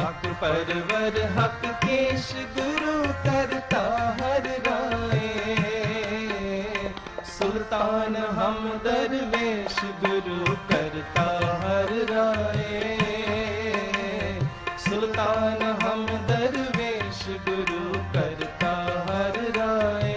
हक परवर हक केश गुरु करता हर राय। सुल्तान हम दरवेश गुरु करता हर राय। सुल्तान हम दरवेश गुरु करता हर राय।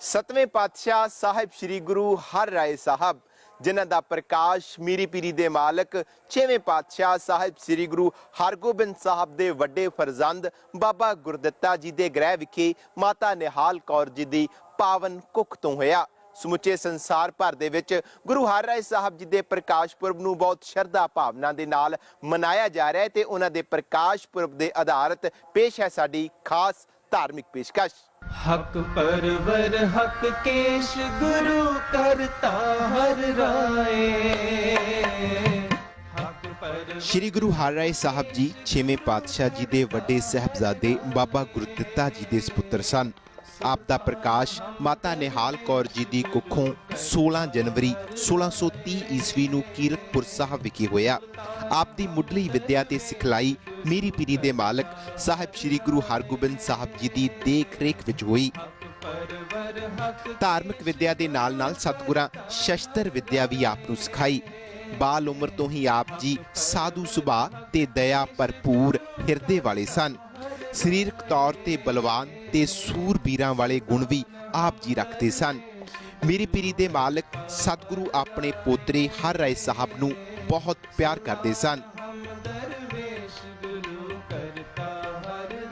सतवें पातशाह साहिब श्री गुरु हर राय साहब जिन्हां दा प्रकाश मीरी पीरी दे मालक छेवें पातशाह साहिब श्री गुरु हरगोबिंद साहब दे वड्डे फरजंद बाबा गुरदित्ता जी दे गृह विखे माता निहाल कौर जी दी पावन कुख तो होया। ਸਮੁੱਚੇ ਸੰਸਾਰ ਭਰ ਦੇ ਵਿੱਚ ਗੁਰੂ ਹਰਿਰਾਏ ਸਾਹਿਬ ਜੀ ਦੇ ਪ੍ਰਕਾਸ਼ ਪੁਰਬ ਨੂੰ ਬਹੁਤ ਸ਼ਰਧਾ ਭਾਵਨਾ ਦੇ ਨਾਲ ਮਨਾਇਆ ਜਾ ਰਿਹਾ ਹੈ ਤੇ ਉਹਨਾਂ ਦੇ ਪ੍ਰਕਾਸ਼ ਪੁਰਬ ਦੇ ਆਧਾਰਿਤ ਪੇਸ਼ ਹੈ ਸਾਡੀ ਖਾਸ ਧਾਰਮਿਕ ਪੇਸ਼ਕਸ਼। हक परवर हक केश गुरु करता हर राय। श्री गुरु हरराय साहब जी छेवें पातशाह जी दे वड्डे साहबजादे बाबा गुरदित्ता जी दे सुपुत्र सन। आप दा प्रकाश माता निहाल कौर जी दी कुखों 16 जनवरी 1630 ईस्वी नूं कीरतपुर साहब विखे होया। आप दी मुढ़ली विद्या ते सिखलाई मीरी पीरी दे मालक साहिब श्री गुरु हरगोबिंद साहब जी दी देख रेख विच होई। धार्मिक विद्या दे नाल नाल सतगुरां शस्त्र विद्या भी आप नूं सिखाई। बाल उम्र तो ही आप जी साधु सुभाਅ ते दया भरपूर हिरदे वाले सन। सरीरक तौर ते बलवान ते सूरबीरां वाले गुण भी आप जी रखते सन। मीरी पीरी दे मालक सतगुरु अपने पोतरे हरराय साहब नूं बहुत प्यार करते सन।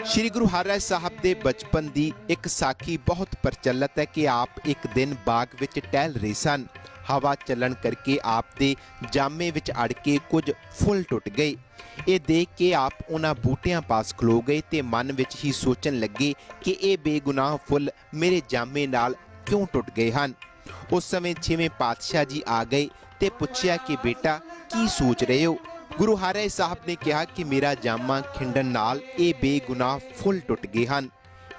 श्री गुरु हरराय साहब दे बचपन दी एक साखी बहुत प्रचलित है कि आप एक दिन बाग विच टहल रहे सन। हवा चलन करके आप दे जामे विच अड़ के कुछ फुल टुट गए। ये देख के आप उन्हां बूटियां पास खलो गए ते मन विच ही सोचन लगे कि ये बेगुनाह फुल मेरे जामे नाल क्यों टुट गए हन। उस समय छेवें पातशाह जी आ गए ते पुछया कि बेटा की सोच रहे हो। गुरु हरराय साहब ने कहा कि मेरा जामा खिंडन नाल ये बेगुनाह फुल टुट गए हन।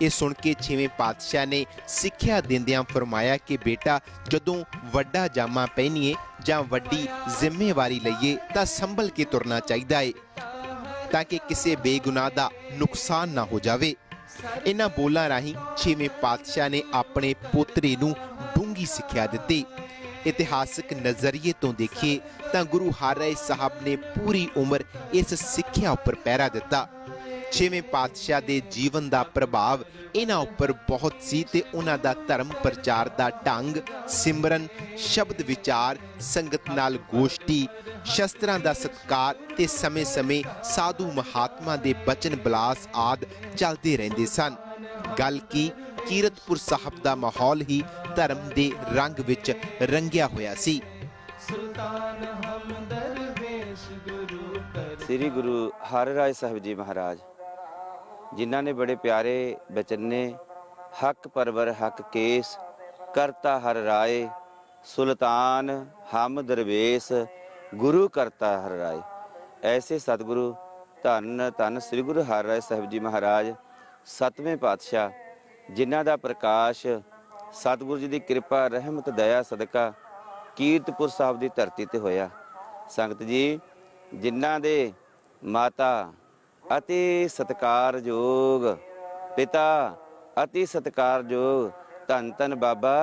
ये सुन के छेवें पातशाह ने सिक्ख्या दिंदियां फरमाया कि बेटा जदों वड्डा जामा पहनीए जां वड्डी जिम्मेवारी लईए तां संभल के तुरना चाहिदा है ताकि किसी बेगुनाह दा नुकसान ना हो जावे। इन्हां बोलां राहीं छेवें पातशाह ने अपने पोतरे नूं डूंगी सिक्ख्या दित्ती। इतिहासक नज़रिए तो देखिए तां गुरु हरराय साहब ने पूरी उम्र इस सिक्ख्या उपर पहरा दिता। छेवें पातशाह दे जीवन दा प्रभाव इन्हां उपर बहुत सी ते उन्हां दा धर्म प्रचार दा ढंग सिमरन शब्द विचार संगत नाल गोष्ठी शस्त्रां दा सत्कार ते समय समय साधु महात्मा दे बचन बलास आदि चलते रहिंदे सन। गल की कीरतपुर साहब दा माहौल ही धर्म दे रंग विच रंगिया होया सी। श्री गुरु हरराय साहब जी महाराज जिन्हों ने बड़े प्यारे बचन ने हक परवर हक केस करता हर राय सुल्तान हम दरवेश गुरु करता हर राय। ऐसे सतगुरु धन धन श्री गुरु हरराय साहब जी महाराज सतवें पातशाह जिन्हों का प्रकाश सतगुरु जी की कृपा रहमत दया सदका कीरतपुर साहब की धरती ते होया। संगत जी जिन्हों दे माता अति सत्कारयोग पिता अति सत्कारयोग धन धन बाबा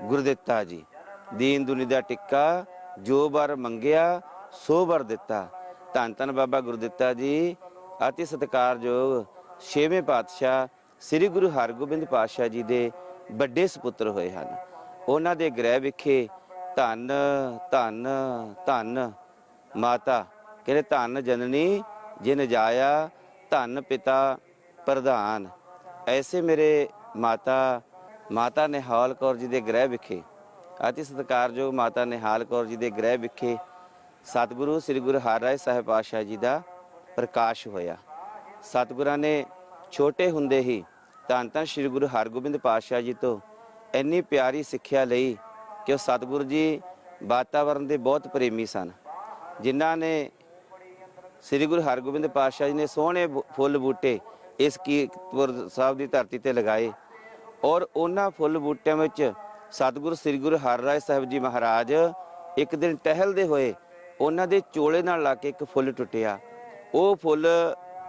गुरदित्ता जी दीन दुनी दा टिक्का जो बर मंगिया सो बर दिता। धन धन बाबा गुरदित्ता जी अति सत्कारयोग छेवें पातशाह श्री गुरु हरगोबिंद पातशाह जी दे ਵੱਡੇ ਸੁਪੁੱਤਰ ਹੋਏ ਹਨ। ਉਹਨਾਂ ਦੇ ਗ੍ਰਹਿ ਵਿਖੇ ਧੰਨ ਧੰਨ ਧੰਨ ਮਾਤਾ ਕਹਿੰਦੇ ਧੰਨ ਜਨਨੀ ਜਿਨ ਜਾਇਆ ਧੰਨ ਪਿਤਾ ਪ੍ਰਧਾਨ। ਐਸੇ ਮੇਰੇ ਮਾਤਾ ਨਿਹਾਲ ਕੌਰ ਜੀ ਦੇ ਗ੍ਰਹਿ ਵਿਖੇ ਅਤੀ ਸਤਿਕਾਰਯੋਗ ਮਾਤਾ ਨਿਹਾਲ ਕੌਰ ਜੀ ਦੇ ਗ੍ਰਹਿ ਵਿਖੇ ਸਤਿਗੁਰੂ ਸ੍ਰੀ ਗੁਰੂ ਹਰਿਰਾਏ ਸਾਹਿਬ ਪਾਤਸ਼ਾਹ ਜੀ ਦਾ ਪ੍ਰਕਾਸ਼ ਹੋਇਆ। ਸਤਿਗੁਰਾਂ ਨੇ ਛੋਟੇ ਹੁੰਦੇ ਹੀ ਧੰਨ ਧੰਨ श्री गुरु हरगोबिंद पातशाह जी तो इन्नी प्यारी सिक्ख्या लई कि सतगुरु जी वातावरण के बहुत प्रेमी सन, जिन्हों ने श्री गुरु हरगोबिंद पातशाह जी ने सोहने फुल बूटे इस कीरतपुर साहब की धरती ते लगाए और उन्होंने फुल बूटियां में सतगुरु श्री गुरु हरराय साहब जी महाराज एक दिन टहलते हुए उन्होंने चोले नाल ला के एक फुल टुटिया। ਉਹ ਫੁੱਲ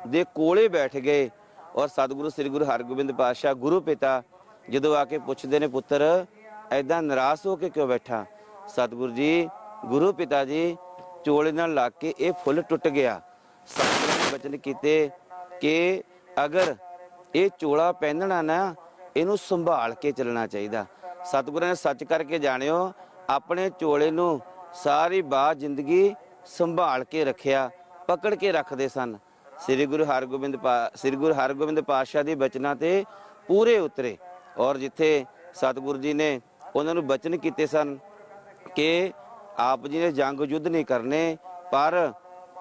ਦੇ ਕੋਲੇ ਬੈਠ ਗਏ ਔਰ ਸਤਿਗੁਰੂ ਸ੍ਰੀ ਗੁਰੂ ਹਰਗੋਬਿੰਦ ਪਾਤਸ਼ਾਹ ਗੁਰੂ ਪਿਤਾ ਜਦੋਂ ਆ ਕੇ ਪੁੱਛਦੇ ਨੇ, ਪੁੱਤਰ ਐਦਾਂ ਨਿਰਾਸ਼ ਹੋ ਕੇ ਕਿਉਂ ਬੈਠਾ? ਸਤਿਗੁਰੂ ਜੀ, ਗੁਰੂ ਪਿਤਾ ਜੀ, ਚੋਲੇ ਨਾਲ ਲੱਗ ਕੇ ਇਹ ਫੁੱਲ ਟੁੱਟ ਗਿਆ। ਸਤਿਗੁਰੂ ਨੇ ਬਚਨ ਕੀਤੇ ਕਿ ਅਗਰ ਇਹ ਚੋਲਾ ਪਹਿਨਣਾ ਨਾ, ਇਹਨੂੰ ਸੰਭਾਲ ਕੇ ਚੱਲਣਾ ਚਾਹੀਦਾ। ਸਤਿਗੁਰਾਂ ਨੇ ਸੱਚ ਕਰਕੇ ਜਾਣਿਓ, ਆਪਣੇ ਚੋਲੇ ਨੂੰ ਸਾਰੀ ਬਾਤ ਜ਼ਿੰਦਗੀ ਸੰਭਾਲ ਕੇ ਰੱਖਿਆ, ਪਕੜ ਕੇ ਰੱਖਦੇ ਸਨ। ਸ੍ਰੀ ਗੁਰੂ ਹਰਗੋਬਿੰਦ ਪਾਤਸ਼ਾਹ ਦੇ ਬਚਨਾਂ ਤੇ ਪੂਰੇ ਉਤਰੇ ਔਰ ਜਿੱਥੇ ਸਤਿਗੁਰੂ ਜੀ ਨੇ ਉਹਨਾਂ ਨੂੰ ਬਚਨ ਕੀਤੇ ਸਨ ਕਿ ਆਪ ਜੀ ਨੇ ਜੰਗ ਯੁੱਧ ਨਹੀਂ ਕਰਨੇ, ਪਰ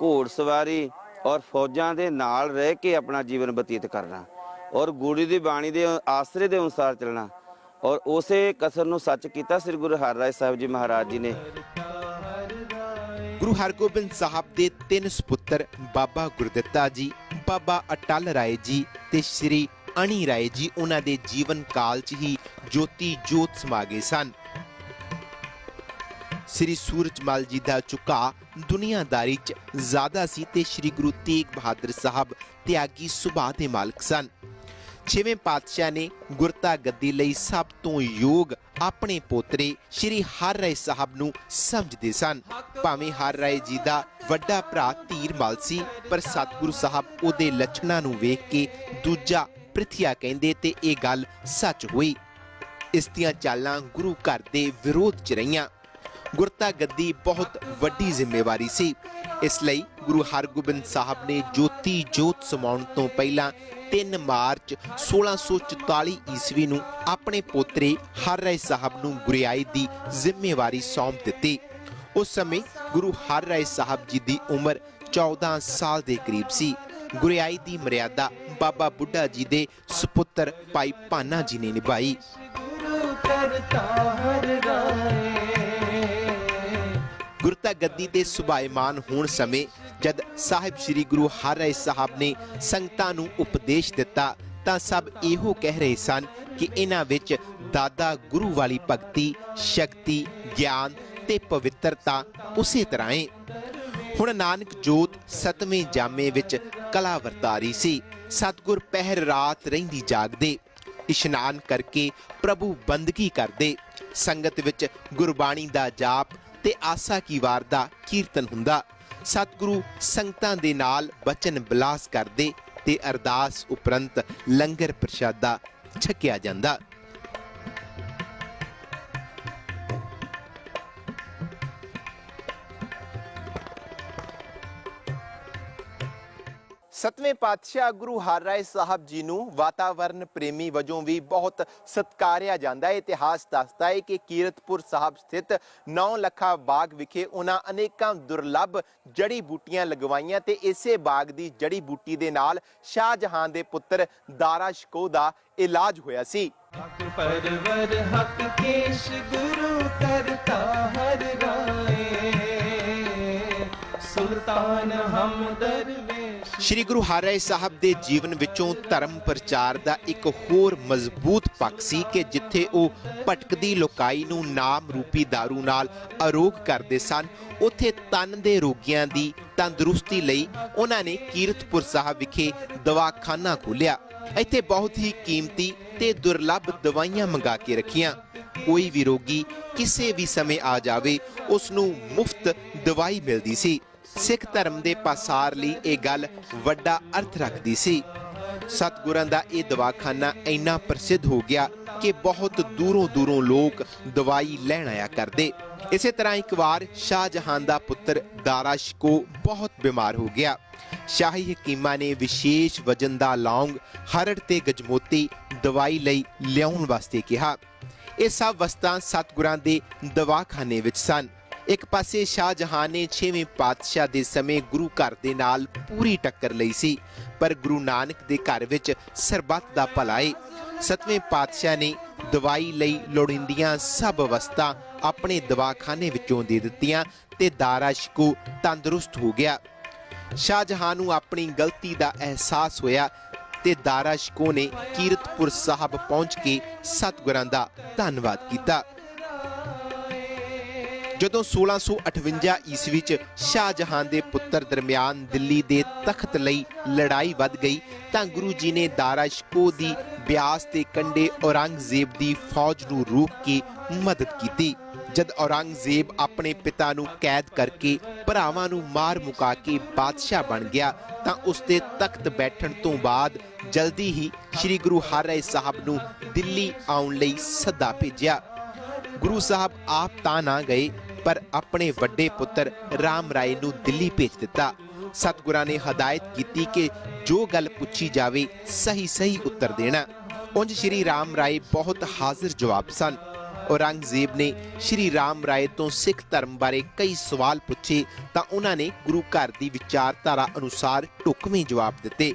ਘੋੜ ਸਵਾਰੀ ਔਰ ਫੌਜਾਂ ਦੇ ਨਾਲ ਰਹਿ ਕੇ ਆਪਣਾ ਜੀਵਨ ਬਤੀਤ ਕਰਨਾ ਔਰ ਗੁਰੂ ਦੀ ਬਾਣੀ ਦੇ ਆਸਰੇ ਦੇ ਅਨੁਸਾਰ ਚੱਲਣਾ। ਔਰ ਉਸੇ ਕਸਰ ਨੂੰ ਸੱਚ ਕੀਤਾ ਸ੍ਰੀ ਗੁਰੂ ਹਰਿਰਾਏ ਸਾਹਿਬ ਜੀ ਮਹਾਰਾਜ ਜੀ ਨੇ। ਗੁਰੂ ਹਰਗੋਬਿੰਦ ਸਾਹਿਬ ਦੇ 3 ਸੁਪੁੱਤਰ ਬਾਬਾ ਗੁਰਦਿੱਤਾ ਜੀ, ਬਾਬਾ ਅਟਲ ਰਾਏ ਜੀ ਤੇ ਸ੍ਰੀ ਅਣੀ ਰਾਏ ਜੀ ਉਹਨਾਂ ਦੇ ਜੀਵਨ ਕਾਲ 'ਚ ਹੀ ਜੋਤੀ ਜੋਤ ਸਮਾ ਗਏ ਸਨ। ਸ੍ਰੀ ਸੂਰਜਮਲ ਜੀ ਦਾ ਝੁਕਾਅ ਦੁਨੀਆਦਾਰੀ 'ਚ ਜ਼ਿਆਦਾ ਸੀ ਤੇ ਸ੍ਰੀ ਗੁਰੂ ਤੇਗ ਬਹਾਦਰ ਸਾਹਿਬ ਤਿਆਗੀ ਸੁਭਾਅ ਦੇ ਮਾਲਕ ਸਨ। 6ਵੇਂ ਪਾਤਸ਼ਾਹ ਨੇ ਗੁਰਤਾ ਗੱਦੀ ਲਈ ਸਭ ਤੋਂ ਯੋਗ ਆਪਣੇ ਪੋਤਰੇ ਸ੍ਰੀ ਹਰਿ ਰਾਏ ਸਾਹਿਬ ਨੂੰ ਸਮਝਦੇ ਸਨ। ਭਾਵੇਂ ਹਰਿ ਰਾਏ ਜੀ ਦਾ ਵੱਡਾ ਭਰਾ ਧੀਰਮਲ ਸੀ, ਪਰ ਸਤਿਗੁਰੂ ਸਾਹਿਬ ਉਹਦੇ ਲੱਛਣਾਂ ਨੂੰ ਵੇਖ ਕੇ ਦੂਜਾ ਪ੍ਰਿਥਿਆ ਕਹਿੰਦੇ ਤੇ ਇਹ ਗੱਲ ਸੱਚ ਹੋਈ। ਇਸ ਦੀਆਂ ਚਾਲਾਂ ਗੁਰੂ ਘਰ ਦੇ ਵਿਰੋਧ 'ਚ ਰਹੀਆਂ। ਗੁਰਤਾ ਗੱਦੀ ਬਹੁਤ ਵੱਡੀ ਜ਼ਿੰਮੇਵਾਰੀ ਸੀ, ਇਸ ਲਈ ਗੁਰੂ ਹਰਗੋਬਿੰਦ ਸਾਹਿਬ ਨੇ ਜੋਤੀ ਜੋਤ ਸਮਾਉਣ ਤੋਂ ਪਹਿਲਾਂ 3 ਮਾਰਚ 1644 ਈਸਵੀ ਨੂੰ ਆਪਣੇ ਪੋਤਰੇ ਹਰਿ ਰਾਏ ਸਾਹਿਬ ਨੂੰ ਗੁਰਿਆਈ ਦੀ ਜ਼ਿੰਮੇਵਾਰੀ ਸੌਂਪ ਦਿੱਤੀ। ਉਸ ਸਮੇਂ ਗੁਰੂ ਹਰਿ ਰਾਏ ਸਾਹਿਬ ਜੀ ਦੀ ਉਮਰ 14 ਸਾਲ ਦੇ ਕਰੀਬ ਸੀ। ਗੁਰਿਆਈ ਦੀ ਮਰਿਆਦਾ ਬਾਬਾ ਬੁੱਢਾ ਜੀ ਦੇ ਸੁਪੁੱਤਰ ਭਾਈ ਭਾਨਾ ਜੀ ਨੇ ਨਿਭਾਈ। ਗੁਰਤਾ ਗੱਦੀ ਤੇ ਸੁਭਾਇਮਾਨ ਹੋਣ ਸਮੇਂ ਜਦ ਸਾਹਿਬ ਸ੍ਰੀ ਗੁਰੂ ਹਰਿ ਰਾਏ ਸਾਹਿਬ ਨੇ ਸੰਗਤਾਂ ਨੂੰ ਉਪਦੇਸ਼ ਦਿੱਤਾ ਤਾਂ ਸਭ ਇਹੋ ਕਹਿ ਰਹੇ ਸਨ ਕਿ ਇਹਨਾਂ ਵਿੱਚ ਦਾਦਾ ਗੁਰੂ ਵਾਲੀ ਭਗਤੀ, ਸ਼ਕਤੀ, ਗਿਆਨ ਤੇ ਪਵਿੱਤਰਤਾ ਉਸੇ ਤਰ੍ਹਾਂ ਹੈ। ਹੁਣ ਨਾਨਕ ਜੋਤ 7ਵੇਂ ਜਾਮੇ ਵਿੱਚ ਕਲਾ ਵਰਤਾਰੀ ਸੀ। ਸਤਿਗੁਰ ਪਹਿਰ ਰਾਤ ਰਹਿੰਦੀ ਜਾਗਦੇ, ਇਸ਼ਨਾਨ ਕਰਕੇ ਪ੍ਰਭੂ ਬੰਦਗੀ ਕਰਦੇ। ਸੰਗਤ ਵਿੱਚ ਗੁਰਬਾਣੀ ਦਾ ਜਾਪ ਤੇ ਆਸਾ ਕੀ ਵਾਰ ਦਾ ਕੀਰਤਨ ਹੁੰਦਾ। ਸਤਿਗੁਰੂ ਸੰਗਤਾਂ ਦੇ ਨਾਲ ਬਚਨ ਬਿਲਾਸ ਕਰਦੇ ਤੇ ਅਰਦਾਸ ਉਪਰੰਤ ਲੰਗਰ ਪ੍ਰਸ਼ਾਦਾ ਛਕਿਆ ਜਾਂਦਾ। ਸਤਵੇਂ ਪਾਤਸ਼ਾਹ ਗੁਰੂ ਹਰਿ ਰਾਏ ਸਾਹਿਬ ਜੀ ਨੂੰ ਵਾਤਾਵਰਨ ਪ੍ਰੇਮੀ ਵਜੋਂ ਵੀ ਬਹੁਤ ਸਤਿਕਾਰਿਆ ਜਾਂਦਾ ਹੈ। ਇਤਿਹਾਸ ਦੱਸਦਾ ਹੈ ਕਿ ਕੀਰਤਪੁਰ ਸਾਹਿਬ ਸਥਿਤ 9 ਲੱਖਾ ਬਾਗ ਵਿਖੇ ਉਹਨਾਂ ਅਨੇਕਾਂ ਦੁਰਲੱਭ ਜੜੀ ਬੂਟੀਆਂ ਲਗਵਾਈਆਂ ਤੇ ਇਸੇ ਬਾਗ ਦੀ ਜੜੀ ਬੂਟੀ ਦੇ ਨਾਲ ਸ਼ਾਹਜਹਾਨ ਦੇ ਪੁੱਤਰ ਦਾਰਾ ਸ਼ਿਕੋਹ ਦਾ ਇਲਾਜ ਹੋਇਆ ਸੀ। ਹਕ ਪਰਵਰ ਹਕ ਕੇਸ਼ ਗੁਰੂ ਕਰਤਾ ਹਰਿ ਰਾਏ, ਸੁਲਤਾਨ ਹਮ ਦਰਵੇਸ਼। ਸ਼੍ਰੀ ਗੁਰੂ ਹਰਿ ਰਾਏ ਸਾਹਿਬ ਦੇ ਜੀਵਨ ਵਿੱਚੋਂ ਧਰਮ ਪ੍ਰਚਾਰ ਦਾ ਇੱਕ ਹੋਰ ਮਜ਼ਬੂਤ ਪੱਖ ਸੀ ਕਿ ਜਿੱਥੇ ਉਹ ਭਟਕਦੀ ਲੋਕਾਈ ਨੂੰ ਨਾਮ ਰੂਪੀ ਦਾਰੂ ਨਾਲ ਅਰੋਗ ਕਰਦੇ ਸਨ, ਉੱਥੇ ਤਨ ਦੇ ਰੋਗੀਆਂ ਦੀ ਤੰਦਰੁਸਤੀ ਲਈ ਉਹਨਾਂ ਨੇ ਕੀਰਤਪੁਰ ਸਾਹਿਬ ਵਿਖੇ ਦਵਾਖਾਨਾ ਖੋਲ੍ਹਿਆ। ਇੱਥੇ ਬਹੁਤ ਹੀ ਕੀਮਤੀ ਤੇ ਦੁਰਲੱਭ ਦਵਾਈਆਂ ਮੰਗਾ ਕੇ ਰੱਖੀਆਂ। ਕੋਈ ਵੀ ਰੋਗੀ ਕਿਸੇ ਵੀ ਸਮੇਂ ਆ ਜਾਵੇ, ਉਸ ਨੂੰ ਮੁਫਤ ਦਵਾਈ ਮਿਲਦੀ ਸੀ। ਸਿੱਖ ਧਰਮ ਦੇ ਪਾਸਾਰ ਲਈ ਇਹ ਗੱਲ ਵੱਡਾ ਅਰਥ ਰੱਖਦੀ ਸੀ। ਸਤਿਗੁਰਾਂ ਦਾ ਇਹ ਦਵਾਖਾਨਾ ਇੰਨਾ ਪ੍ਰਸਿੱਧ ਹੋ ਗਿਆ ਕਿ ਬਹੁਤ ਦੂਰੋਂ ਲੋਕ ਦਵਾਈ ਲੈਣ ਆਇਆ ਕਰਦੇ। ਇਸੇ ਤਰ੍ਹਾਂ ਇੱਕ ਵਾਰ ਸ਼ਾਹਜਹਾਨ ਦਾ ਪੁੱਤਰ ਦਾਰਾ ਸ਼ਿਕੋਹ ਬਹੁਤ ਬਿਮਾਰ ਹੋ ਗਿਆ। ਸ਼ਾਹੀ ਹਕੀਮਾਂ ਨੇ ਵਿਸ਼ੇਸ਼ ਵਜਨ ਦਾ ਲੌਂਗ, ਹਰੜ ਤੇ ਗਜਮੋਤੀ ਦਵਾਈ ਲਈ ਲਿਆਉਣ ਵਾਸਤੇ ਕਿਹਾ। ਇਹ ਸਭ ਵਸਤਾਂ ਸਤਿਗੁਰਾਂ ਦੇ ਦਵਾਖਾਨੇ ਵਿੱਚ ਸਨ। ਇੱਕ ਪਾਸੇ ਸ਼ਾਹਜਹਾਨ ਨੇ 6ਵੇਂ ਪਾਤਸ਼ਾਹ ਦੇ ਸਮੇਂ ਗੁਰੂ ਘਰ ਦੇ ਨਾਲ ਪੂਰੀ ਟੱਕਰ ਲਈ ਸੀ, ਪਰ ਗੁਰੂ ਨਾਨਕ ਦੇ ਘਰ ਵਿੱਚ ਸਰਬੱਤ ਦਾ ਭਲਾ ਏ। 7ਵੇਂ ਪਾਤਸ਼ਾਹ ਨੇ ਦਵਾਈ ਲਈ ਲੋੜੀਂਦੀਆਂ ਸਭ ਵਸਤਾਂ ਆਪਣੇ ਦਵਾਖਾਨੇ ਵਿੱਚੋਂ ਦੇ ਦਿੱਤੀਆਂ ਤੇ ਦਾਰਾ ਸ਼ਿਕੋਹ ਤੰਦਰੁਸਤ ਹੋ ਗਿਆ। ਸ਼ਾਹਜਹਾਨ ਨੂੰ ਆਪਣੀ ਗਲਤੀ ਦਾ ਅਹਿਸਾਸ ਹੋਇਆ ਤੇ ਦਾਰਾ ਸ਼ਿਕੋਹ ਨੇ ਕੀਰਤਪੁਰ ਸਾਹਿਬ ਪਹੁੰਚ ਕੇ ਸਤਿਗੁਰਾਂ ਦਾ ਧੰਨਵਾਦ ਕੀਤਾ। ਜਦੋਂ 1658 ਈਸਵੀ 'ਚ ਸ਼ਾਹਜਹਾਨ ਦੇ ਪੁੱਤਰ ਦਰਮਿਆਨ ਦਿੱਲੀ ਦੇ ਤਖਤ ਲਈ ਲੜਾਈ ਵੱਧ ਗਈ ਤਾਂ ਗੁਰੂ ਜੀ ਨੇ ਦਾਰਾ ਸ਼ਿਕੋਹ ਦੀ ਬਿਆਸ ਦੇ ਕੰਢੇ ਔਰੰਗਜ਼ੇਬ ਦੀ ਫੌਜ ਨੂੰ ਰੋਕ ਕੇ ਮਦਦ ਕੀਤੀ। ਜਦ ਔਰੰਗਜ਼ੇਬ ਆਪਣੇ ਪਿਤਾ ਨੂੰ ਕੈਦ ਕਰਕੇ ਭਰਾਵਾਂ ਨੂੰ ਮਾਰ ਮੁਕਾ ਕੇ ਬਾਦਸ਼ਾਹ ਬਣ ਗਿਆ ਤਾਂ ਉਸ ਦੇ ਤਖਤ ਬੈਠਣ ਤੋਂ ਬਾਅਦ ਜਲਦੀ ਹੀ ਸ੍ਰੀ ਗੁਰੂ ਹਰਿਰਾਏ ਸਾਹਿਬ ਨੂੰ ਦਿੱਲੀ ਆਉਣ ਲਈ ਸੱਦਾ ਭੇਜਿਆ। ਗੁਰੂ ਸਾਹਿਬ ਆਪ ਤਾਂ ਨਾ ਗਏ ਪਰ ਆਪਣੇ ਵੱਡੇ ਪੁੱਤਰ ਰਾਮ ਰਾਏ ਨੂੰ ਦਿੱਲੀ ਭੇਜ ਦਿੱਤਾ। ਸਤਿਗੁਰਾਂ ਨੇ ਹਦਾਇਤ ਕੀਤੀ ਕਿ ਜੋ ਗੱਲ ਪੁੱਛੀ ਜਾਵੇ ਸਹੀ ਉੱਤਰ ਦੇਣਾ। ਉਂਝ ਸ਼੍ਰੀ ਰਾਮ ਰਾਏ ਬਹੁਤ ਹਾਜ਼ਰ ਜਵਾਬ ਸਨ। ਔਰੰਗਜ਼ੇਬ ਨੇ ਸ਼੍ਰੀ ਰਾਮ ਰਾਏ ਤੋਂ ਸਿੱਖ ਧਰਮ ਬਾਰੇ ਕਈ ਸਵਾਲ ਪੁੱਛੇ ਤਾਂ ਉਹਨਾਂ ਨੇ ਗੁਰੂ ਘਰ ਦੀ ਵਿਚਾਰਧਾਰਾ ਅਨੁਸਾਰ ਢੁਕਵੇਂ ਜਵਾਬ ਦਿੱਤੇ।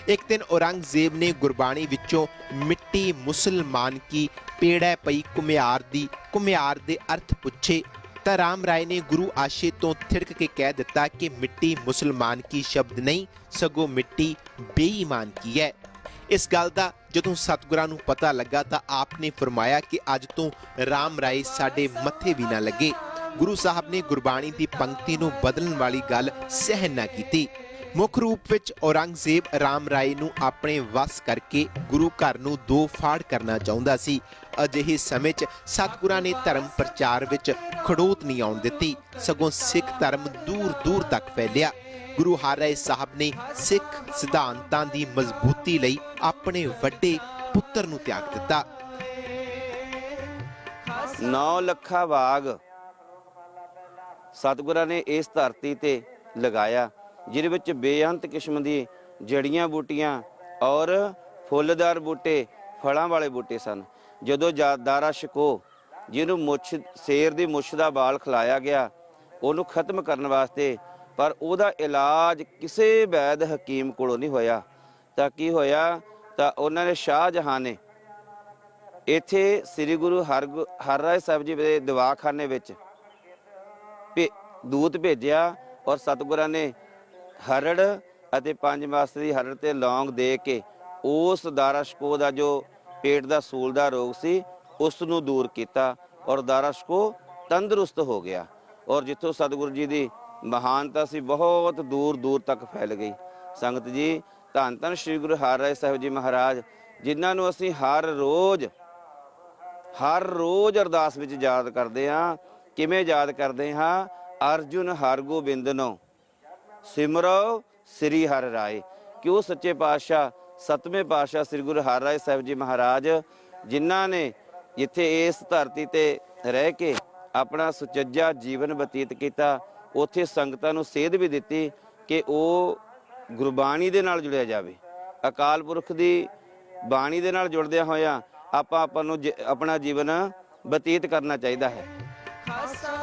ਇੱਕ ਦਿਨ ਔਰੰਗਜ਼ੇਬ ਨੇ ਗੁਰਬਾਣੀ ਵਿੱਚੋਂ ਮਿੱਟੀ ਮੁਸਲਮਾਨ ਕੀ ਪੇੜੈ ਪਈ ਘੁਮਿਆਰ ਦੇ ਅਰਥ ਪੁੱਛੇ ਤਾਂ ਰਾਮ ਰਾਏ ਨੇ ਗੁਰੂ ਆਸ਼ੇ ਤੋਂ ਥਿੜਕ ਕੇ ਕਹਿ ਦਿੱਤਾ ਕਿ ਮਿੱਟੀ ਮੁਸਲਮਾਨ ਕੀ ਸ਼ਬਦ ਨਹੀਂ ਸਗੋਂ ਮਿੱਟੀ ਬੇਈਮਾਨ ਕੀ ਹੈ। ਇਸ ਗੱਲ ਦਾ ਜਦੋਂ ਸਤਿਗੁਰਾਂ ਨੂੰ ਪਤਾ ਲੱਗਾ ਤਾਂ ਆਪ ਨੇ ਫਰਮਾਇਆ ਕਿ ਅੱਜ ਤੋਂ ਰਾਮ ਰਾਏ ਸਾਡੇ ਮੱਥੇ ਵੀ ਨਾ ਲੱਗੇ। ਗੁਰੂ ਸਾਹਿਬ ਨੇ ਗੁਰਬਾਣੀ ਦੀ ਪੰਕਤੀ ਨੂੰ ਬਦਲਣ ਵਾਲੀ ਗੱਲ ਸਹਿਣ ਨਾ ਕੀਤੀ। ਮੁੱਖ ਰੂਪ ਵਿੱਚ ਔਰੰਗਜ਼ੇਬ ਰਾਮ ਰਾਏ ਨੂੰ ਆਪਣੇ ਵੱਸ ਕਰਕੇ ਗੁਰੂ ਘਰ ਨੂੰ ਦੋ ਫਾੜ ਕਰਨਾ ਚਾਹੁੰਦਾ ਸੀ। ਅਜਿਹੇ ਸਮੇਂ 'ਚ ਸਤਿਗੁਰਾਂ ਨੇ ਧਰਮ ਪ੍ਰਚਾਰ ਵਿੱਚ ਖੜੋਤ ਨਹੀਂ ਆਉਣ ਦਿੱਤੀ ਸਗੋਂ ਸਿੱਖ ਧਰਮ ਦੂਰ ਤੱਕ ਫੈਲਿਆ। ਗੁਰੂ ਹਰਿਰਾਏ ਸਾਹਿਬ ਨੇ ਸਿੱਖ ਸਿਧਾਂਤਾਂ ਦੀ ਮਜ਼ਬੂਤੀ ਲਈ ਆਪਣੇ ਵੱਡੇ ਪੁੱਤਰ ਨੂੰ ਤਿਆਗ ਦਿੱਤਾ। 9 ਲੱਖਾ ਬਾਗ ਸਤਿਗੁਰਾਂ ਨੇ ਇਸ ਧਰਤੀ ਤੇ ਲਗਾਇਆ ਜਿਹਦੇ ਵਿੱਚ ਬੇਅੰਤ ਕਿਸਮ ਦੀ ਜੜੀਆਂ ਬੂਟੀਆਂ ਔਰ ਫੁੱਲਦਾਰ ਬੂਟੇ ਫਲਾਂ ਵਾਲੇ ਬੂਟੇ ਸਨ। ਜਦੋਂ ਦਾਰਾ ਸ਼ਿਕੋਹ ਜਿਹਨੂੰ ਸ਼ੇਰ ਦੀ ਮੁੱਛ ਦਾ ਬਾਲ ਖਿਲਾਇਆ ਗਿਆ ਉਹਨੂੰ ਖਤਮ ਕਰਨ ਵਾਸਤੇ ਪਰ ਉਹਦਾ ਇਲਾਜ ਕਿਸੇ ਵੈਦ ਹਕੀਮ ਕੋਲੋਂ ਨਹੀਂ ਹੋਇਆ ਤਾਂ ਕੀ ਹੋਇਆ ਤਾਂ ਉਹਨਾਂ ਨੇ ਸ਼ਾਹਜਹਾਨ ਨੇ ਇੱਥੇ ਸ੍ਰੀ ਗੁਰੂ ਹਰਿਰਾਏ ਸਾਹਿਬ ਜੀ ਦੇ ਦਵਾਖਾਨੇ ਵਿੱਚ ਦੂਤ ਭੇਜਿਆ ਔਰ ਸਤਿਗੁਰਾਂ ਨੇ ਹਰੜ ਅਤੇ 5 ਮਾਸ ਦੀ ਹਰੜ ਤੇ ਲੌਂਗ ਦੇ ਕੇ ਉਸ ਦਾਰਾ ਸ਼ਿਕੋਹ ਦਾ ਜੋ ਪੇਟ ਦਾ ਸੂਲ ਦਾ ਰੋਗ ਸੀ ਉਸ ਨੂੰ ਦੂਰ ਕੀਤਾ ਔਰ ਦਾਰਾ ਸ਼ਿਕੋਹ ਤੰਦਰੁਸਤ ਹੋ ਗਿਆ ਔਰ ਜਿੱਥੋਂ ਸਤਿਗੁਰੂ ਜੀ ਦੀ ਮਹਾਨਤਾ ਸੀ ਬਹੁਤ ਦੂਰ ਤੱਕ ਫੈਲ ਗਈ। ਸੰਗਤ ਜੀ ਧੰਨ ਧੰਨ ਸ੍ਰੀ ਗੁਰੂ ਹਰਿਰਾਏ ਸਾਹਿਬ ਜੀ ਮਹਾਰਾਜ ਜਿਨ੍ਹਾਂ ਨੂੰ ਅਸੀਂ ਹਰ ਰੋਜ਼ ਅਰਦਾਸ ਵਿੱਚ ਯਾਦ ਕਰਦੇ ਹਾਂ। ਕਿਵੇਂ ਯਾਦ ਕਰਦੇ ਹਾਂ? ਅਰਜੁਨ ਹਰਗੋਬਿੰਦਨੋ ਸਿਮਰੋ ਸ੍ਰੀ ਹਰਿਰਾਏ। ਕਿਉਂ ਸੱਚੇ ਪਾਤਸ਼ਾਹ 7ਵੇਂ ਪਾਤਸ਼ਾਹ ਸ੍ਰੀ ਗੁਰੂ ਹਰਿਰਾਏ ਸਾਹਿਬ ਜੀ ਮਹਾਰਾਜ ਜਿਨ੍ਹਾਂ ਨੇ ਜਿੱਥੇ ਇਸ ਧਰਤੀ ਤੇ ਰਹਿ ਕੇ ਆਪਣਾ ਸੁਚੱਜਾ ਜੀਵਨ ਬਤੀਤ ਕੀਤਾ ਉੱਥੇ ਸੰਗਤਾਂ ਨੂੰ ਸੇਧ ਵੀ ਦਿੱਤੀ ਕਿ ਉਹ ਗੁਰਬਾਣੀ ਦੇ ਨਾਲ ਜੁੜਿਆ ਜਾਵੇ। ਅਕਾਲ ਪੁਰਖ ਦੀ ਬਾਣੀ ਦੇ ਨਾਲ ਜੁੜਦਿਆਂ ਹੋਇਆਂ ਆਪਾਂ ਨੂੰ ਆਪਣਾ ਜੀਵਨ ਬਤੀਤ ਕਰਨਾ ਚਾਹੀਦਾ ਹੈ।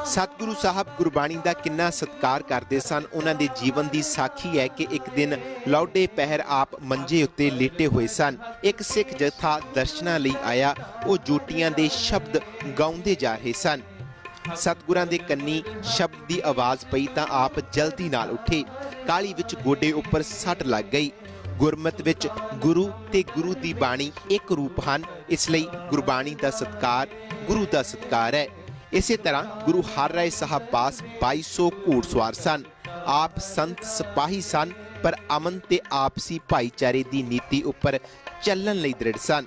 ਸਤਿਗੁਰੂ ਸਾਹਿਬ ਗੁਰਬਾਣੀ ਦਾ ਕਿੰਨਾ ਸਤਿਕਾਰ ਕਰਦੇ ਸਨ। ਉਹਨਾਂ ਦੇ ਜੀਵਨ ਦੀ ਸਾਖੀ ਹੈ ਕਿ ਇੱਕ ਦਿਨ ਲੌਡੇ ਪਹਿਰ ਆਪ ਮੰਜੇ ਉੱਤੇ ਲੇਟੇ ਹੋਏ ਸਨ। ਇੱਕ ਸਿੱਖ ਜਥਾ ਦਰਸ਼ਨਾਂ ਲਈ ਆਇਆ। ਉਹ ਜੋਟੀਆਂ ਦੇ ਸ਼ਬਦ ਗਾਉਂਦੇ ਜਾ ਰਹੇ ਸਨ। ਸਤਿਗੁਰਾਂ ਦੇ ਕੰਨੀ ਸ਼ਬਦ ਦੀ ਆਵਾਜ਼ ਪਈ ਤਾਂ ਆਪ ਜਲਦੀ ਨਾਲ ਉੱਠੇ। ਕਾਲੀ ਵਿੱਚ ਗੋਡੇ ਉੱਪਰ ਸੱਟ ਲੱਗ ਗਈ। ਗੁਰਮਤਿ ਵਿੱਚ ਗੁਰੂ ਤੇ ਗੁਰੂ ਦੀ ਬਾਣੀ ਇੱਕ ਰੂਪ ਹਨ, ਇਸ ਲਈ ਗੁਰਬਾਣੀ ਦਾ ਸਤਿਕਾਰ ਗੁਰੂ ਦਾ ਸਤਿਕਾਰ ਹੈ। ਇਸੇ ਤਰ੍ਹਾਂ ਗੁਰੂ ਹਰਿਰਾਏ ਸਾਹਿਬ ਪਾਸ 2200 ਘੋੜਸਵਾਰ ਸਨ। ਆਪ ਸੰਤ ਸਿਪਾਹੀ ਸਨ ਪਰ ਅਮਨ ਤੇ ਆਪਸੀ ਭਾਈਚਾਰੇ ਦੀ ਨੀਤੀ ਉੱਪਰ ਚੱਲਣ ਲਈ ਦ੍ਰਿੜ ਸਨ।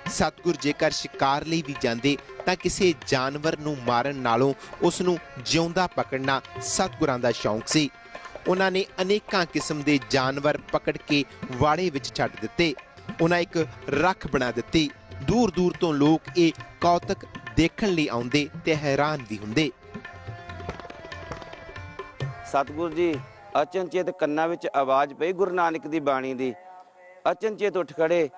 ਸਤਿਗੁਰ ਜੇਕਰ ਸ਼ਿਕਾਰ ਲਈ ਵੀ ਜਾਂਦੇ ਤਾਂ ਕਿਸੇ ਜਾਨਵਰ ਨੂੰ ਮਾਰਨ ਨਾਲੋਂ ਉਸ ਨੂੰ ਜਿਉਂਦਾ ਪਕੜਨਾ ਸਤਿਗੁਰਾਂ ਦਾ ਸ਼ੌਂਕ ਸੀ। ਉਹਨਾਂ ਨੇ ਅਨੇਕਾਂ ਕਿਸਮ ਦੇ ਜਾਨਵਰ ਪਕੜ ਕੇ ਵਾੜੇ ਵਿੱਚ ਛੱਡ ਦਿੱਤੇ। ਉਹਨਾਂ ਇੱਕ ਰੱਖ ਬਣਾ ਦਿੱਤੀ। ਦੂਰ ਤੋਂ ਲੋਕ ਇਹ ਕੌਤਕ ਦੇਖਣ ਲਈ ਆਉਂਦੇ ਤੇ ਹੈਰਾਨ ਵੀ ਹੁੰਦੇ। ਸਤਿਗੁਰੂ ਜੀ ਅਚਨਚੇਤ ਕੰਨਾਂ ਵਿੱਚ ਆਵਾਜ਼ ਪਈ ਗੁਰੂ ਨਾਨਕ ਦੀ ਬਾਣੀ ਦੀ। ਅਚਨਚੇਤ ਉੱਠ ਖੜੇ।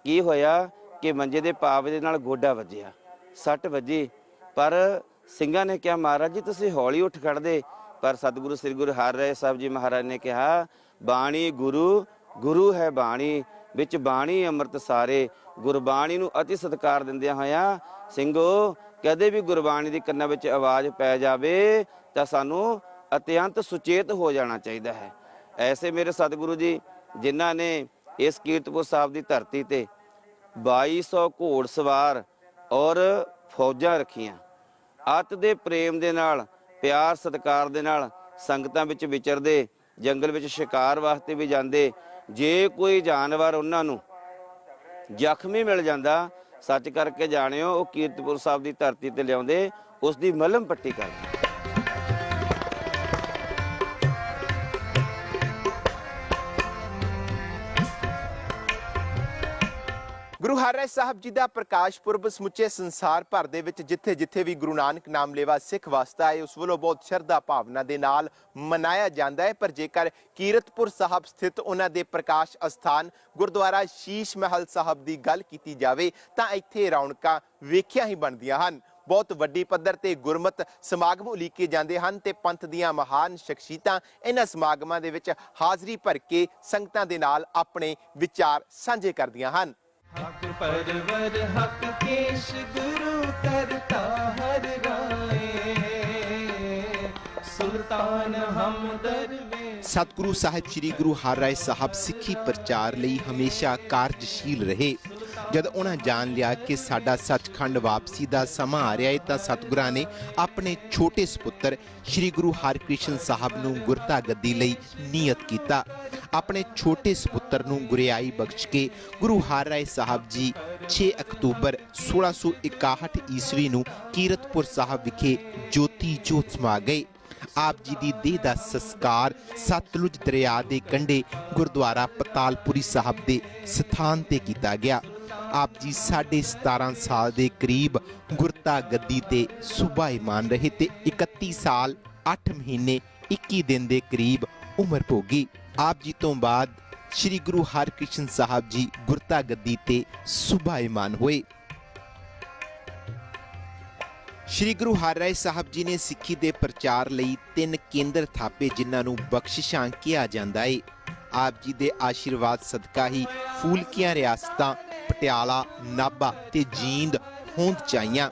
ਕੀ ਹੋਇਆ ਕਿ ਮੰਜੇ ਦੇ ਪਾਵੇ ਦੇ ਨਾਲ ਗੋਡਾ ਵੱਜਿਆ, ਸੱਟ ਵੱਜੀ। ਪਰ ਸਿੰਘਾਂ ਨੇ ਕਿਹਾ ਮਹਾਰਾਜ ਜੀ ਤੁਸੀਂ ਹੌਲੀ ਉੱਠ ਖੜਦੇ। ਪਰ ਸਤਿਗੁਰੂ ਸ੍ਰੀ ਗੁਰੂ ਹਰਿਰਾਏ ਸਾਹਿਬ ਜੀ ਮਹਾਰਾਜ ਨੇ ਕਿਹਾ ਬਾਣੀ ਗੁਰੂ ਹੈ ਬਾਣੀ ਵਿੱਚ ਬਾਣੀ ਅੰਮ੍ਰਿਤ ਸਾਰੇ। ਗੁਰਬਾਣੀ ਨੂੰ ਅਤੀ ਸਤਿਕਾਰ ਦਿੰਦਿਆਂ ਹੋਇਆਂ ਸਿੰਘੋ ਕਦੇ ਵੀ ਗੁਰਬਾਣੀ ਦੀ ਕੰਨਾਂ ਵਿੱਚ ਆਵਾਜ਼ ਪੈ ਜਾਵੇ ਤਾਂ ਸਾਨੂੰ ਅਤਿਅੰਤ ਸੁਚੇਤ ਹੋ ਜਾਣਾ ਚਾਹੀਦਾ ਹੈ। ਐਸੇ ਮੇਰੇ ਸਤਿਗੁਰੂ ਜੀ ਜਿਨ੍ਹਾਂ ਨੇ ਇਸ ਕੀਰਤਪੁਰ ਸਾਹਿਬ ਦੀ ਧਰਤੀ ਤੇ 2200 ਘੋੜ ਸਵਾਰ ਔਰ ਫੌਜਾਂ ਰੱਖੀਆਂ। ਅੱਤ ਦੇ ਪ੍ਰੇਮ ਦੇ ਨਾਲ ਪਿਆਰ ਸਤਿਕਾਰ ਦੇ ਨਾਲ ਸੰਗਤਾਂ ਵਿੱਚ ਵਿਚਰਦੇ, ਜੰਗਲ ਵਿੱਚ ਸ਼ਿਕਾਰ ਵਾਸਤੇ ਵੀ ਜਾਂਦੇ। ਜੇ ਕੋਈ ਜਾਨਵਰ ਉਹਨਾਂ ਨੂੰ ਜ਼ਖਮੀ ਮਿਲ ਜਾਂਦਾ, ਸੱਚ ਕਰਕੇ ਜਾਣਿਓ ਉਹ ਕੀਰਤਪੁਰ ਸਾਹਿਬ ਦੀ ਧਰਤੀ ਤੇ ਲਿਆਉਂਦੇ, ਉਸ ਦੀ ਮਲਮ ਪੱਟੀ ਕਰਦੇ। ਗੁਰੂ ਹਰਿਰਾਏ ਸਾਹਿਬ ਜੀ ਦਾ ਪ੍ਰਕਾਸ਼ ਪੁਰਬ ਸਮੁੱਚੇ ਸੰਸਾਰ ਭਰ ਦੇ ਵਿੱਚ ਜਿੱਥੇ-ਜਿੱਥੇ ਵੀ ਗੁਰੂ ਨਾਨਕ ਨਾਮ ਲੇਵਾ ਸਿੱਖ ਵਸਦਾ ਹੈ, ਉਸ ਵੱਲੋਂ ਬਹੁਤ ਸ਼ਰਧਾ ਭਾਵਨਾ ਦੇ ਨਾਲ ਮਨਾਇਆ ਜਾਂਦਾ ਹੈ। ਪਰ ਜੇਕਰ ਕੀਰਤਪੁਰ ਸਾਹਿਬ ਸਥਿਤ ਉਹਨਾਂ ਦੇ ਪ੍ਰਕਾਸ਼ ਅਸਥਾਨ ਗੁਰਦੁਆਰਾ ਸ਼ੀਸ਼ ਮਹਿਲ ਸਾਹਿਬ ਦੀ ਗੱਲ ਕੀਤੀ ਜਾਵੇ ਤਾਂ ਇੱਥੇ ਰੌਣਕਾਂ ਵੇਖਿਆ ਹੀ ਬਣਦੀਆਂ ਹਨ। ਬਹੁਤ ਵੱਡੀ ਪੱਧਰ ਤੇ ਗੁਰਮਤ ਸਮਾਗਮ ਉਲੀਕੇ ਜਾਂਦੇ ਹਨ ਤੇ ਪੰਥ ਦੀਆਂ ਮਹਾਨ ਸ਼ਖਸੀਅਤਾਂ ਇਹਨਾਂ ਸਮਾਗਮਾਂ ਦੇ ਵਿੱਚ ਹਾਜ਼ਰੀ ਭਰ ਕੇ ਸੰਗਤਾਂ ਦੇ ਨਾਲ ਆਪਣੇ ਵਿਚਾਰ ਸਾਂਝੇ ਕਰਦੀਆਂ ਹਨ। हक परवर हक केश गुरु करता हर राय, सुल्तान हम दरवेश। सतगुरु साहिब श्री गुरु हरिराए साहब सिੱਖੀ ਪ੍ਰਚਾਰ ਲਈ ਹਮੇਸ਼ਾ ਕਾਰਜਸ਼ੀਲ ਰਹੇ। जद उन्हें जान लिया कि साडा सचखंड वापसी का समा आ रहा है तो सतगुरां ने अपने छोटे सपुत्र श्री गुरु हरकृष्ण साहब नूं गुरता गद्दी लई नियत कीता। अपने छोटे सपुत्र नूं गुरियाई बख्श के गुरु हरिराए साहब जी 6 अक्तूबर 1661 ईस्वी नूं कीरतपुर साहब विखे ज्योति जोत समा गए। आप जी दी देह दा संस्कार सतलुज दरिया दे कंढे गुरुद्वारा पतालपुरी साहब दे स्थान ते कीता गया। आप जी 17.5 साल के करीब गुरता गद्दी ते सुभाईमान रहे ते 31 साल 8 महीने 21 दिन के करीब उम्र भोगी। आप जी तो बाद श्री गुरु हरकृष्ण साहब जी गुरता गद्दी ते सुभाईमान हुए। श्री गुरु हरिराए साहब जी ने सिੱਖੀ ਦੇ ਪ੍ਰਚਾਰ ਲਈ 3 ਕੇਂਦਰ ਥਾਪੇ ਜਿਨ੍ਹਾਂ ਨੂੰ ਬਖਸ਼ਿਸ਼ਾਂ ਕਿਹਾ ਜਾਂਦਾ ਹੈ। आप जी दे आशीर्वाद सदका ही फूलकियां रियासतां पटियाला, नाभा ते जींद होंद चाइयां।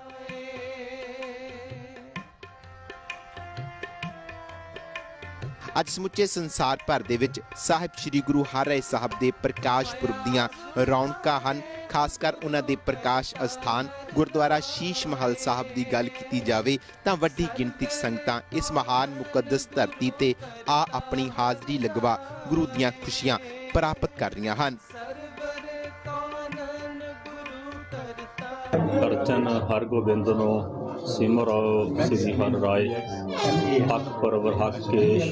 ਅੱਜ ਸਮੁੱਚੇ ਸੰਸਾਰ ਭਰ ਦੇ ਵਿੱਚ ਸਾਹਿਬ ਸ੍ਰੀ ਗੁਰੂ ਹਰਿਰਾਏ ਸਾਹਿਬ ਦੇ ਪ੍ਰਕਾਸ਼ ਪੁਰਬ ਦੀਆਂ ਰੌਣਕਾਂ ਹਨ। ਖਾਸ ਕਰ ਉਹਨਾਂ ਦੇ ਪ੍ਰਕਾਸ਼ ਅਸਥਾਨ ਗੁਰਦੁਆਰਾ ਸ਼ੀਸ਼ ਮਹਿਲ ਸਾਹਿਬ ਦੀ ਗੱਲ ਕੀਤੀ ਜਾਵੇ ਤਾਂ ਵੱਡੀ ਗਿਣਤੀ 'ਚ ਸੰਗਤਾਂ ਇਸ ਮਹਾਨ ਮੁਕੱਦਸ ਧਰਤੀ ਤੇ ਆ ਆਪਣੀ ਹਾਜ਼ਰੀ ਲਗਵਾ ਗੁਰੂ ਦੀਆਂ ਖੁਸ਼ੀਆਂ ਪ੍ਰਾਪਤ ਕਰ ਰਹੀਆਂ ਹਨ। अर्चन हरगोबिंद नो सिमरो सिद्धि हर राय, हक परवर हक केश,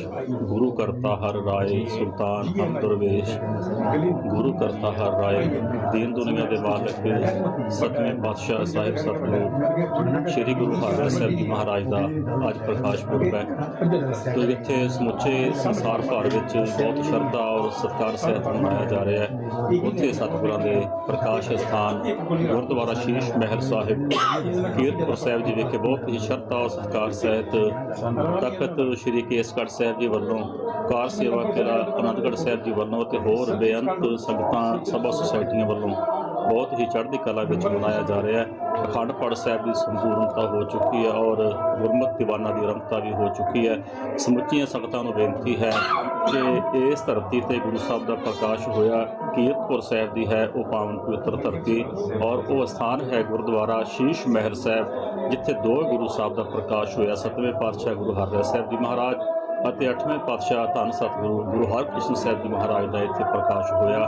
गुरु करता हर राय, सुल्तान हम दरवेश, गुरु करता हर राय। दीन दुनिया के मालिक सतवें पातशाह साहिब सतगुरु श्री गुरु हरिराए साहब जी महाराज का अज प्रकाश पुरब है। तो इत्थे समुचे संसार भर में बहुत श्रद्धा और सत्कार सहित मनाया जा रहा है। उत्थे सतगुरां दे प्रकाश स्थान गुरुद्वारा शीश महल साहिब कीरतपुर साहिब जी विखे बहुत ही श्रद्धा और सत्कार सहित तख्त श्री केसगढ़ साहिब जी वालों, कार सेवा किला आनंदगढ़ साहिब जी वालों ते होर बेअंत संगतां सभा सोसाइटियां वालों बहुत ही चढ़ती कला में मनाया जा रहा है। अखंड पाठ साहिब की संपूर्णता हो चुकी है और गुरमत दीवाना की रंगता भी हो चुकी है। समुचिया संगतां नूं बेनती है कि इस धरती ते गुरु साहब का प्रकाश होया कीरतपुर साहिब की है वो पावन पवित्र धरती और वो स्थान है गुरुद्वारा शीश महल साहिब जिथे 2 गुरु साहब का प्रकाश होया। 7वें पातशाह गुरु हरिराए साहब जी महाराज ਅਤੇ 8वें पातशाह धन सतगुरु गुरु हरकृष्ण साहब जी महाराज का इत्थे प्रकाश होया।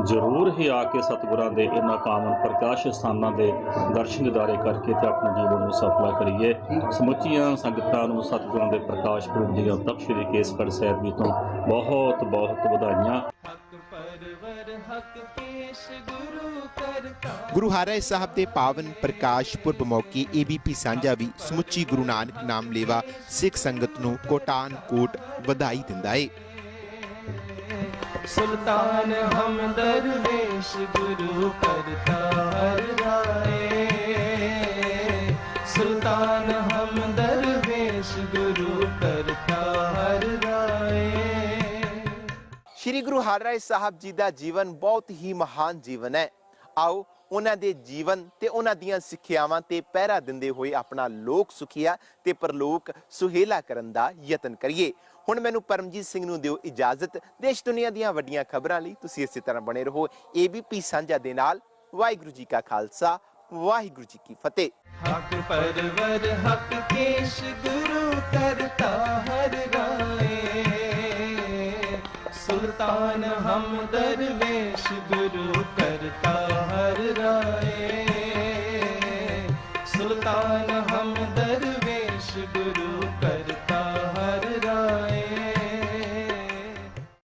जरूर ही आके सतगुरां दे इन्हां पावन प्रकाश स्थानां दे दर्शन दिदारे करके ते अपने जीवन नूं सफला करिए। समुचियां संगतां नूं सतगुरां दे प्रकाश पुरब ਦੀਆਂ तख्त श्री केसगढ़ साहिब जी तो बहुत बहुत ਵਧਾਈਆਂ। गुरु हरिराए साहब के पावन प्रकाश पुरब मौके ABP सांझा भी समुची गुरु नानक नाम लेवा सिख संगत नूं कोटान कोट ਵਧਾਈ दिंदा है। सुल्तान हम दरवेश गुरु करता हर राय, सुल्तान हम दरवेश गुरु करता हर राय। श्री गुरु हरिराए साहब जी का जीवन बहुत ही महान जीवन है। आओ ਉਹਨਾਂ ਦੇ ਜੀਵਨ ਤੇ ਉਹਨਾਂ ਦੀਆਂ ਸਿੱਖਿਆਵਾਂ ਤੇ ਪਹਿਰਾ ਦਿੰਦੇ ਹੋਏ ਆਪਣਾ ਲੋਕ ਸੁਖੀਆ ਤੇ ਪਰਲੋਕ ਸੁਹੇਲਾ ਕਰਨ ਦਾ ਯਤਨ ਕਰੀਏ। ਹੁਣ ਮੈਨੂੰ ਪਰਮਜੀਤ ਸਿੰਘ ਨੂੰ ਦਿਓ ਇਜਾਜ਼ਤ। ਦੇਸ਼ ਦੁਨੀਆ ਦੀਆਂ ਵੱਡੀਆਂ ਖਬਰਾਂ ਲਈ ਤੁਸੀਂ ਇਸੇ ਤਰ੍ਹਾਂ ਬਣੇ ਰਹੋ ABP ਸਾਂਝਾ ਦੇ ਨਾਲ। ਵਾਹਿਗੁਰੂ ਜੀ ਕਾ ਖਾਲਸਾ, ਵਾਹਿਗੁਰੂ ਜੀ ਕੀ ਫਤਿਹ। हक परवर हक केश गुरु करता हर राय, सुल्तान हम दरवेश गुरु करता हर राय, सुल्तान